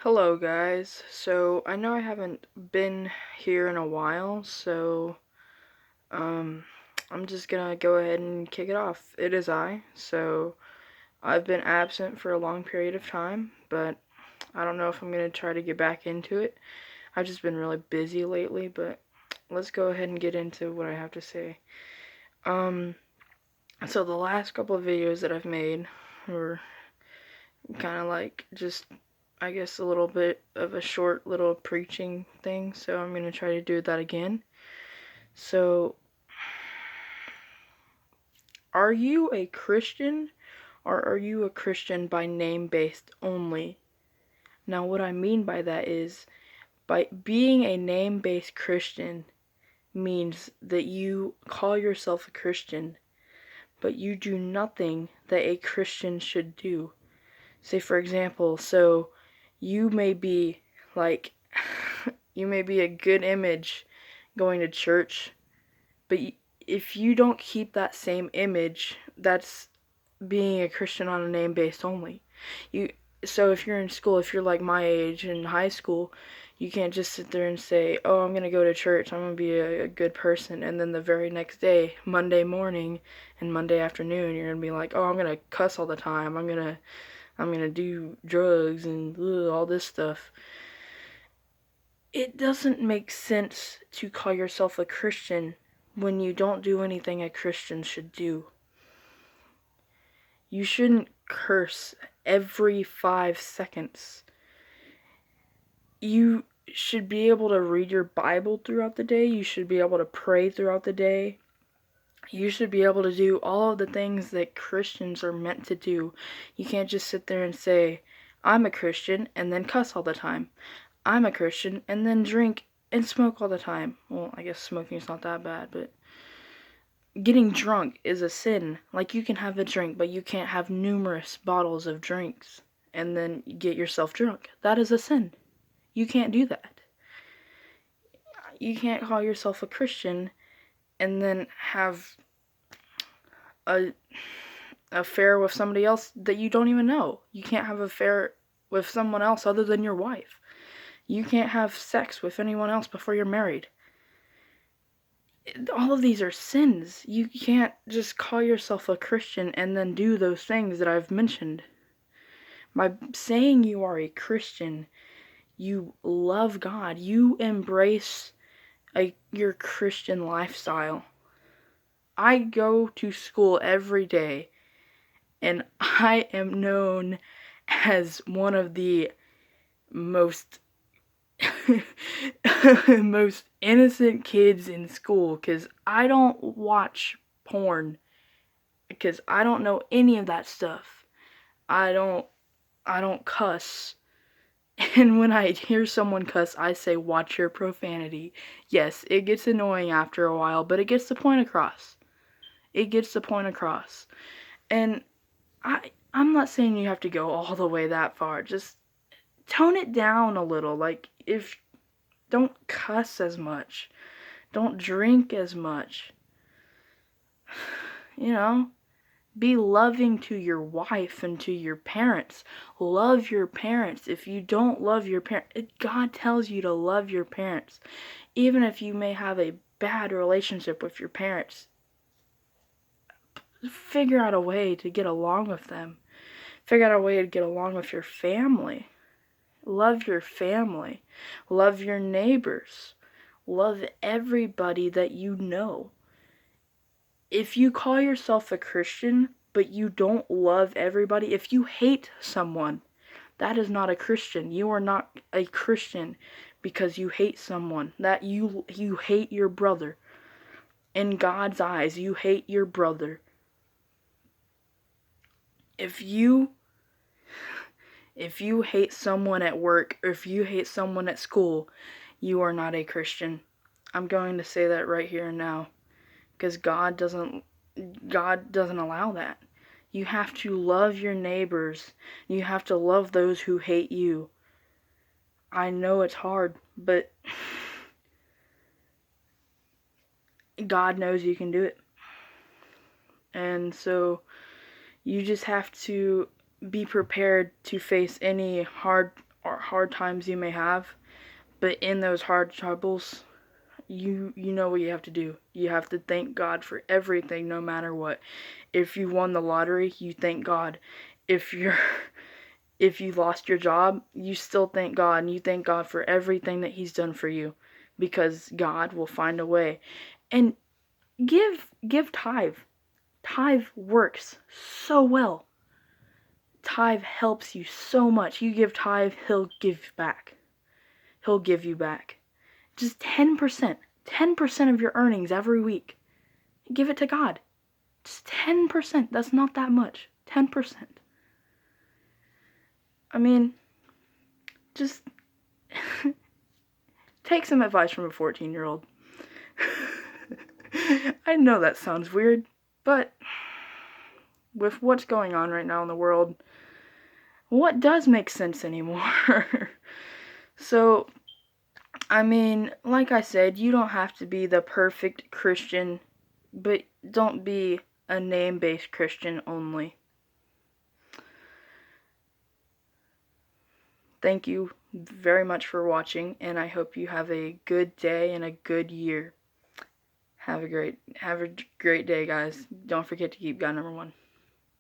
Hello guys, so I know I haven't been here in a while, so um I'm just gonna go ahead and kick it off. It is so I've been absent for a long period of time, but I don't know if I'm gonna try to get back into it. I've just been really busy lately, but let's go ahead and get into what I have to say. Um so the last couple of videos that I've made were kind of like just I guess a little bit of a short little preaching thing, so I'm going to try to do that again. So, are you a Christian or are you a Christian by name based only? Now, what I mean by that is by being a name based Christian means that you call yourself a Christian, but you do nothing that a Christian should do. Say, for example, so you may be like, you may be a good image going to church, but if you don't keep that same image, that's being a Christian on a name based only. You so if you're in school, if you're like my age in high school, you can't just sit there and say, "Oh, I'm gonna go to church. I'm gonna be a good person," and then the very next day, Monday morning and Monday afternoon, you're gonna be like, "Oh, I'm gonna cuss all the time. I'm gonna do drugs and all this stuff." It doesn't make sense to call yourself a Christian when you don't do anything a Christian should do. You shouldn't curse every 5 seconds. You should be able to read your Bible throughout the day. You should be able to pray throughout the day. You should be able to do all of the things that Christians are meant to do. You can't just sit there and say, "I'm a Christian," and then cuss all the time. "I'm a Christian," and then drink and smoke all the time. Well, I guess smoking's not that bad, but getting drunk is a sin. Like, you can have a drink, but you can't have numerous bottles of drinks and then get yourself drunk. That is a sin. You can't do that. You can't call yourself a Christian and then have a affair with somebody else that you don't even know. You can't have an affair with someone else other than your wife. You can't have sex with anyone else before you're married. All of these are sins. You can't just call yourself a Christian and then do those things that I've mentioned. By saying you are a Christian, you love God. You embrace your Christian lifestyle. I go to school every day, and I am known as one of the most most innocent kids in school because I don't watch porn because I don't know any of that stuff. I don't cuss. And when I hear someone cuss, I say, "Watch your profanity." Yes, it gets annoying after a while, but it gets the point across. It gets the point across. And I'm not saying you have to go all the way that far. Just tone it down a little. Like, if don't cuss as much. Don't drink as much. You know, be loving to your wife and to your parents. Love your parents. If you don't love your parents, God tells you to love your parents. Even if you may have a bad relationship with your parents, figure out a way to get along with them. Figure out a way to get along with your family. Love your family. Love your neighbors. Love everybody that you know. If you call yourself a Christian, but you don't love everybody, if you hate someone, that is not a Christian. You are not a Christian because you hate someone. That you hate your brother. In God's eyes, you hate your brother. If you hate someone at work, or if you hate someone at school, you are not a Christian. I'm going to say that right here and now, because God doesn't allow that. You have to love your neighbors. You have to love those who hate you. I know it's hard, but God knows you can do it. And so you just have to be prepared to face any hard hard times you may have, but in those hard troubles, you know what you have to do. You have to thank God for everything, no matter what. If you won the lottery, you thank God. If you lost your job, you still thank God, and you thank God for everything that He's done for you, because God will find a way. And give tithe. Tithe works so well. Tithe helps you so much. You give tithe, He'll give back. He'll give you back. Just 10%. 10% of your earnings every week. Give it to God. Just 10%. That's not that much. 10%. I mean, just take some advice from a 14-year-old. I know that sounds weird, but with what's going on right now in the world, what does make sense anymore? So, I mean, like I said, you don't have to be the perfect Christian, but don't be a name-based Christian only. Thank you very much for watching, and I hope you have a good day and a good year. Have a great day, guys. Don't forget to keep God number one.